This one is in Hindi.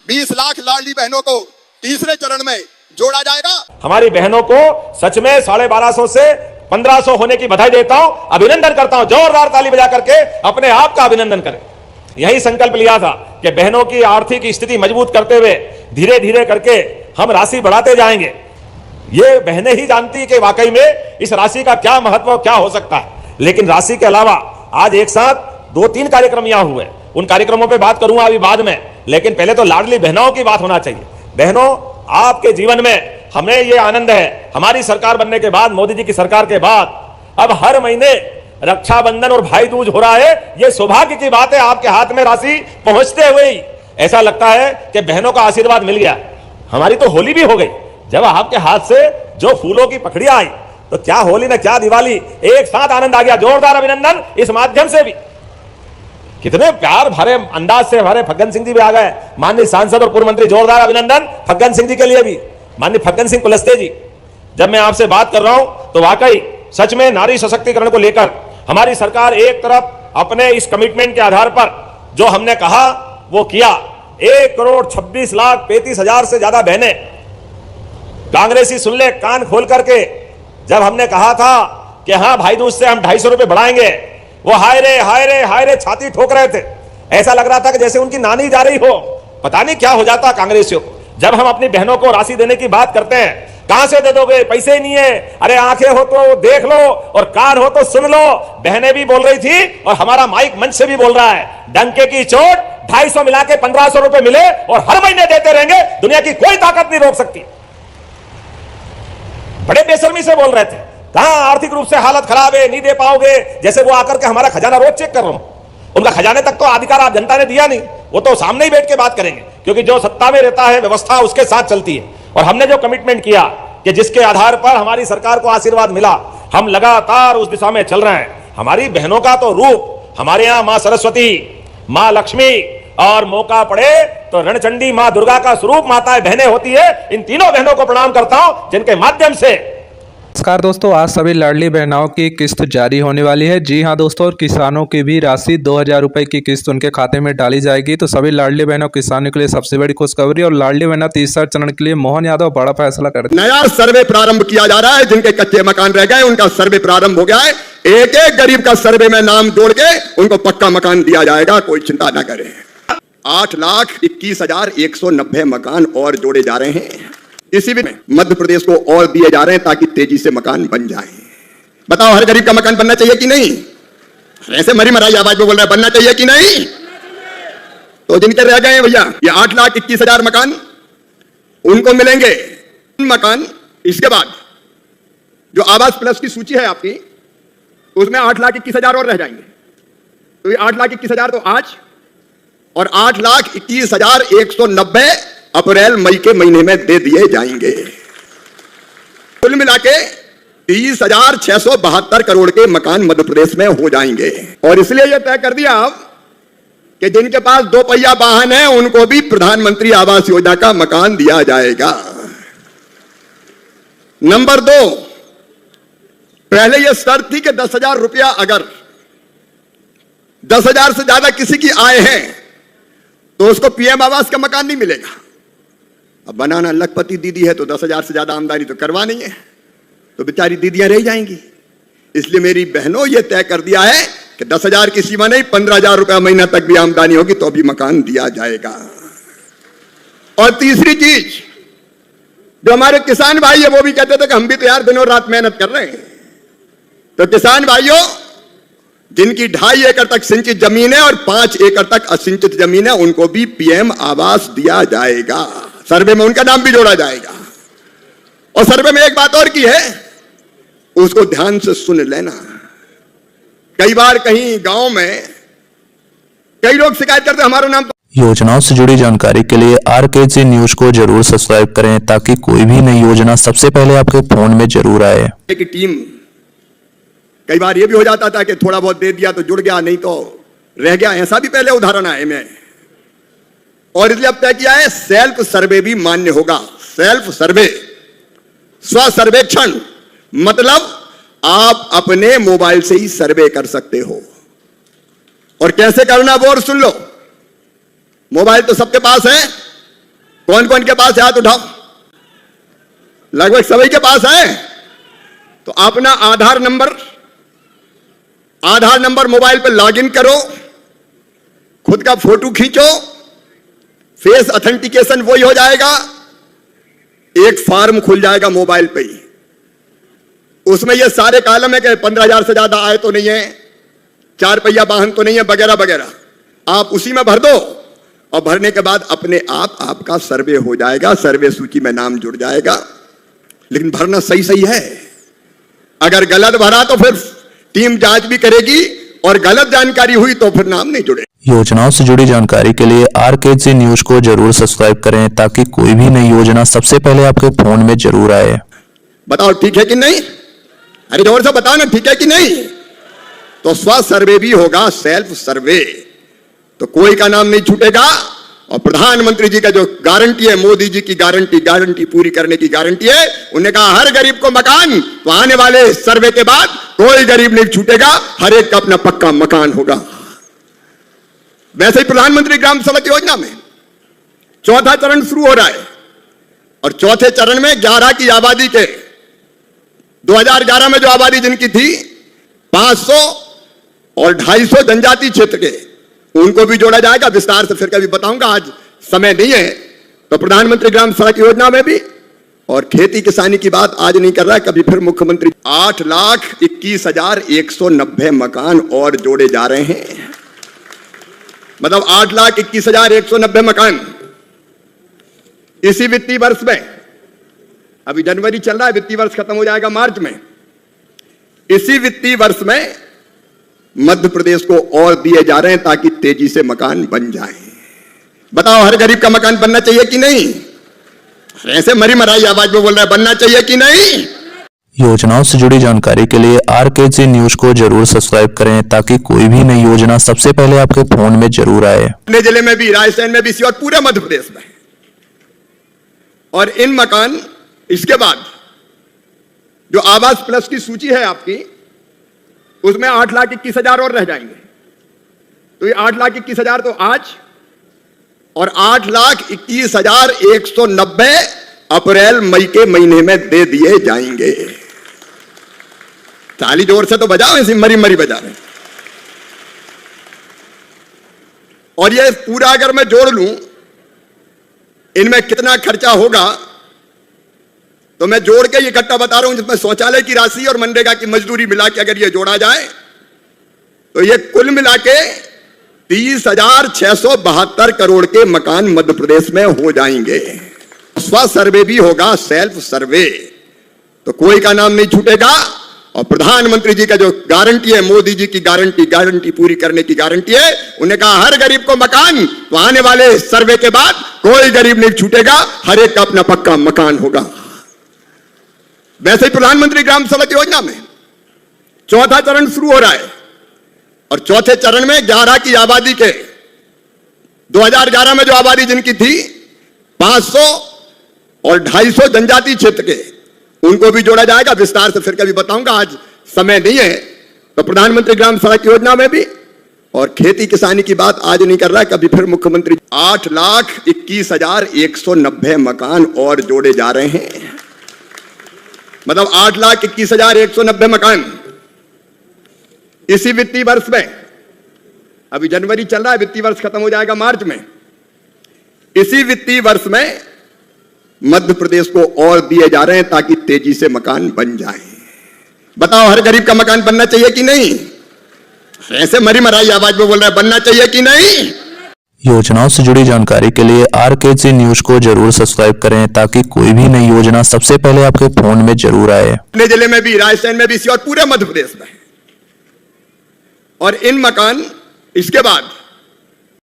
20 लाख लाडली बहनों को तीसरे चरण में जोड़ा जाएगा। हमारी बहनों को सच में 1250 से 1500 होने की बधाई देता हूं, अभिनंदन करता हूं। जोरदार ताली बजा करके अपने आप का अभिनंदन करें। यही संकल्प लिया था कि बहनों की आर्थिक स्थिति मजबूत करते हुए धीरे धीरे करके हम राशि बढ़ाते जाएंगे। ये बहनें ही जानती है कि वाकई में इस राशि का क्या महत्व, क्या हो सकता है। लेकिन राशि के अलावा आज एक साथ 2-3 कार्यक्रम यहां हुए, उन कार्यक्रमों पे बात करूंगा अभी बाद में, लेकिन पहले तो लाडली बहनों की बात होना चाहिए। बहनों, आपके जीवन में हमें ये आनंद है, हमारी सरकार बनने के बाद, मोदी जी की सरकार के बाद अब हर महीने रक्षाबंधन और भाई दूज हो रहा है। ये सौभाग्य की बात है, आपके हाथ में राशि पहुंचते हुए ही ऐसा लगता है कि बहनों का आशीर्वाद मिल गया। हमारी तो होली भी हो गई जब आपके हाथ से जो फूलों की पखड़ियां आई, तो क्या होली ना क्या दिवाली, एक साथ आनंद आ गया। जोरदार अभिनंदन इस माध्यम से भी। कितने प्यार भरे अंदाज से हमारे फग्गन सिंह जी भी आ गए, माननीय सांसद और पूर्व मंत्री। जोरदार अभिनंदन फग्गन सिंह जी के लिए भी, माननीय फग्गन सिंह कुलस्ते जी। जब मैं आपसे बात कर रहा हूं तो वाकई सच में नारी सशक्तिकरण को लेकर हमारी सरकार एक तरफ अपने इस कमिटमेंट के आधार पर जो हमने कहा वो किया। 1,26,35,000 से ज्यादा बहनें, कांग्रेसी सुन ले कान खोल करके, जब हमने कहा था कि हाँ भाई दूज से हम 250 रुपए बढ़ाएंगे, वो हाय रे हाय रे हाय रे छाती ठोक रहे थे। ऐसा लग रहा था कि जैसे उनकी नानी जा रही हो, पता नहीं क्या हो जाता कांग्रेसियों को। जब हम अपनी बहनों को राशि देने की बात करते हैं, कहां से दे दोगे, पैसे ही नहीं है। अरे आंखें हो तो देख लो और कान हो तो सुन लो। बहनें भी बोल रही थी और हमारा माइक मंच से भी बोल रहा है, डंके की चोट 250 मिला के 1500 रुपए मिले और हर महीने देते रहेंगे, दुनिया की कोई ताकत नहीं रोक सकती। बड़े बेशर्मी से बोल रहे थे, कहां आर्थिक रूप से हालत खराब है, नहीं दे पाओगे, जैसे वो आकर के हमारा खजाना रोज चेक कर रहा हूं। उनका खजाने तक तो अधिकार आप जनता ने दिया नहीं, वो तो सामने ही बैठ के बात करेंगे, क्योंकि जो सत्ता में रहता है व्यवस्था उसके साथ चलती है। और हमने जो कमिटमेंट किया कि जिसके आधार पर हमारी सरकार को आशीर्वाद मिला, हम लगातार उस दिशा में चल रहे हैं। हमारी बहनों का तो रूप हमारे यहां मां सरस्वती, मां लक्ष्मी और मौका पड़े तो रणचंडी मां दुर्गा का स्वरूप माताएं बहनें होती है। इन तीनों बहनों को प्रणाम करता हूं जिनके माध्यम से। नमस्कार दोस्तों, आज सभी लाडली बहनों की किस्त जारी होने वाली है। जी हां दोस्तों, और किसानों की भी राशि 2000 रुपए की किस्त उनके खाते में डाली जाएगी। तो सभी लाडली बहनों किसानों के लिए सबसे बड़ी खुशखबरी। और लाडली बहना तीसरा चरण के लिए मोहन यादव बड़ा फैसला कर दिया। नया सर्वे प्रारंभ किया जा रहा है। जिनके कच्चे मकान रह गए उनका सर्वे प्रारंभ हो गया है। एक एक गरीब का सर्वे में नाम जोड़ के उनको पक्का मकान दिया जाएगा, कोई चिंता ना करें। 8,21,190 मकान और जोड़े जा रहे हैं। इसी भी मध्य प्रदेश को और दिए जा रहे हैं ताकि तेजी से मकान बन जाए। बताओ, हर गरीब का मकान बनना चाहिए कि नहीं? ऐसे मरी मराई आवाज में बोल रहा है, बनना चाहिए कि नहीं? तो जिनके रह गए हैं भैया, ये 8,21,000 मकान उनको मिलेंगे मकान। इसके बाद जो आवास प्लस की सूची है आपकी, उसमें 8,21,000 और रह जाएंगे। तो ये 8,21,000 तो आज, और 8,21,190 अप्रैल मई के महीने में दे दिए जाएंगे। कुल मिला के 30,672 करोड़ के मकान मध्य प्रदेश में हो जाएंगे। और इसलिए यह तय कर दिया कि जिनके पास 2 पहिया वाहन है उनको भी प्रधानमंत्री आवास योजना का मकान दिया जाएगा। नंबर 2, पहले यह शर्त थी कि 10,000 रुपया, अगर 10,000 से ज्यादा किसी की आय है तो उसको पीएम आवास का मकान नहीं मिलेगा। अब बनाना लखपति दीदी है तो 10,000 से ज्यादा आमदनी तो करवा नहीं है, तो बेचारी दीदियां रह जाएंगी। इसलिए मेरी बहनों ये तय कर दिया है कि 10,000 की सीमा नहीं, 15,000 रुपया महीना तक भी आमदनी होगी तो भी मकान दिया जाएगा। और तीसरी चीज, जो हमारे किसान भाई है वो भी कहते थे कि हम भी तो यार दिनों रात मेहनत कर रहे हैं। तो किसान भाइयों, जिनकी 2.5 एकड़ तक सिंचित जमीन है और 5 एकड़ तक असिंचित जमीन है, उनको भी पीएम आवास दिया जाएगा। सर्वे में उनका नाम भी जोड़ा जाएगा। और सर्वे में एक बात और की है, उसको ध्यान से सुन लेना। कई बार कहीं गांव में कई लोग शिकायत करते हमारा नाम। योजनाओं से जुड़ी जानकारी के लिए आरकेजी न्यूज को जरूर सब्सक्राइब करें ताकि कोई भी नई योजना सबसे पहले आपके फोन में जरूर आए। एक टीम, कई बार ये भी हो जाता था कि थोड़ा बहुत दे दिया तो जुड़ गया, नहीं तो रह गया। ऐसा भी पहले उदाहरण आए में। और इसलिए अब तय किया है सेल्फ सर्वे भी मान्य होगा। सेल्फ सर्वे, स्व सर्वेक्षण, मतलब आप अपने मोबाइल से ही सर्वे कर सकते हो। और कैसे करना वो और सुन लो। मोबाइल तो सबके पास है, कौन कौन के पास है हाथ उठाओ। लगभग सभी के पास है। तो अपना आधार नंबर मोबाइल पर लॉगिन करो, खुद का फोटो खींचो, फेस ऑथेंटिकेशन वही हो जाएगा। एक फॉर्म खुल जाएगा मोबाइल पे ही, उसमें ये सारे कॉलम है कि 15,000 से ज्यादा आय तो नहीं है, 4 पहिया वाहन तो नहीं है, वगैरह वगैरह। आप उसी में भर दो और भरने के बाद अपने आप आपका सर्वे हो जाएगा, सर्वे सूची में नाम जुड़ जाएगा। लेकिन भरना सही सही है। अगर गलत भरा तो फिर टीम जांच भी करेगी और गलत जानकारी हुई तो फिर नाम नहीं जुड़े। योजनाओं से जुड़ी जानकारी के लिए आरकेजी न्यूज को जरूर सब्सक्राइब करें ताकि कोई भी नई योजना सबसे पहले आपके फोन में जरूर आए। बताओ ठीक है कि नहीं? अरे जोर से बताओ ना, ठीक है कि नहीं? तो स्व सर्वे भी होगा, सेल्फ सर्वे, तो कोई का नाम नहीं छूटेगा। और प्रधानमंत्री जी का जो गारंटी है, मोदी जी की गारंटी पूरी करने की गारंटी है। उन्होंने कहा हर गरीब को मकान, तो आने वाले सर्वे के बाद कोई गरीब नहीं छूटेगा, हर एक का अपना पक्का मकान होगा। वैसे ही प्रधानमंत्री ग्राम सड़क योजना में चौथा चरण शुरू हो रहा है और चौथे चरण में 11 की आबादी के 2011 में जो आबादी जिनकी थी 500 और 250 जनजाति क्षेत्र के, उनको भी जोड़ा जाएगा। विस्तार से फिर कभी बताऊंगा, आज समय नहीं है। तो प्रधानमंत्री ग्राम सड़क योजना में भी, और खेती किसानी की बात आज नहीं कर रहा है, कभी फिर मुख्यमंत्री 8,21,190 मकान और जोड़े जा रहे हैं। मतलब 8,21,190 मकान इसी वित्तीय वर्ष में, अभी जनवरी चल रहा है, वित्तीय वर्ष खत्म हो जाएगा मार्च में। इसी वित्तीय वर्ष में मध्य प्रदेश को और दिए जा रहे हैं ताकि तेजी से मकान बन जाए। बताओ हर गरीब का मकान बनना चाहिए कि नहीं? ऐसे मरी मराई आवाज में बोल रहा है, बनना चाहिए कि नहीं? योजनाओं से जुड़ी जानकारी के लिए आरकेजी न्यूज को जरूर सब्सक्राइब करें ताकि कोई भी नई योजना सबसे पहले आपके फोन में जरूर आए। अपने जिले में भी, राजस्थान में भी, और पूरे मध्य प्रदेश में। और इन मकान, इसके बाद जो आवास प्लस की सूची है आपकी, उसमें 8,21,000 और रह जाएंगे। तो ये 8,21,000 तो आज, और 8,21,190 अप्रैल मई के महीने में दे दिए जाएंगे। ताली जोर से तो बजाओ, ऐसी मरी मरी बजा रहे। और ये पूरा अगर मैं जोड़ लूं, इनमें कितना खर्चा होगा, तो मैं जोड़ के ये इकट्ठा बता रहा हूं, जिसमें शौचालय की राशि और मनरेगा की मजदूरी मिला के अगर ये जोड़ा जाए तो ये कुल मिला के 30,672 करोड़ के मकान मध्य प्रदेश में हो जाएंगे। स्व सर्वे भी होगा, सेल्फ सर्वे, तो कोई का नाम नहीं छूटेगा। और प्रधानमंत्री जी का जो गारंटी है, मोदी जी की गारंटी पूरी करने की गारंटी है। उन्होंने कहा हर गरीब को मकान, तो आने वाले सर्वे के बाद कोई गरीब नहीं छूटेगा, हर एक का अपना पक्का मकान होगा। वैसे ही प्रधानमंत्री ग्राम सड़क योजना में चौथा चरण शुरू हो रहा है और चौथे चरण में 11 की आबादी के 2011 में जो आबादी जिनकी थी 500 और 250 जनजाति क्षेत्र के, उनको भी जोड़ा जाएगा। विस्तार से फिर कभी बताऊंगा, आज समय नहीं है। तो प्रधानमंत्री ग्राम सड़क योजना में भी, और खेती किसानी की बात आज नहीं कर रहा है, कभी फिर मुख्यमंत्री 8,21,190 मकान और जोड़े जा रहे हैं। मतलब 8,21,190 मकान इसी वित्तीय वर्ष में, अभी जनवरी चल रहा है, वित्तीय वर्ष खत्म हो जाएगा मार्च में। इसी वित्तीय वर्ष में मध्य प्रदेश को और दिए जा रहे हैं ताकि तेजी से मकान बन जाए। बताओ हर गरीब का मकान बनना चाहिए कि नहीं? ऐसे मरी मराई आवाज में बोल रहा है, बनना चाहिए कि नहीं? योजनाओं से जुड़ी जानकारी के लिए आरकेजी न्यूज को जरूर सब्सक्राइब करें ताकि कोई भी नई योजना सबसे पहले आपके फोन में जरूर आए। अपने जिले में भी, राजस्थान में भी, और पूरे मध्य प्रदेश में। और इन मकान, इसके बाद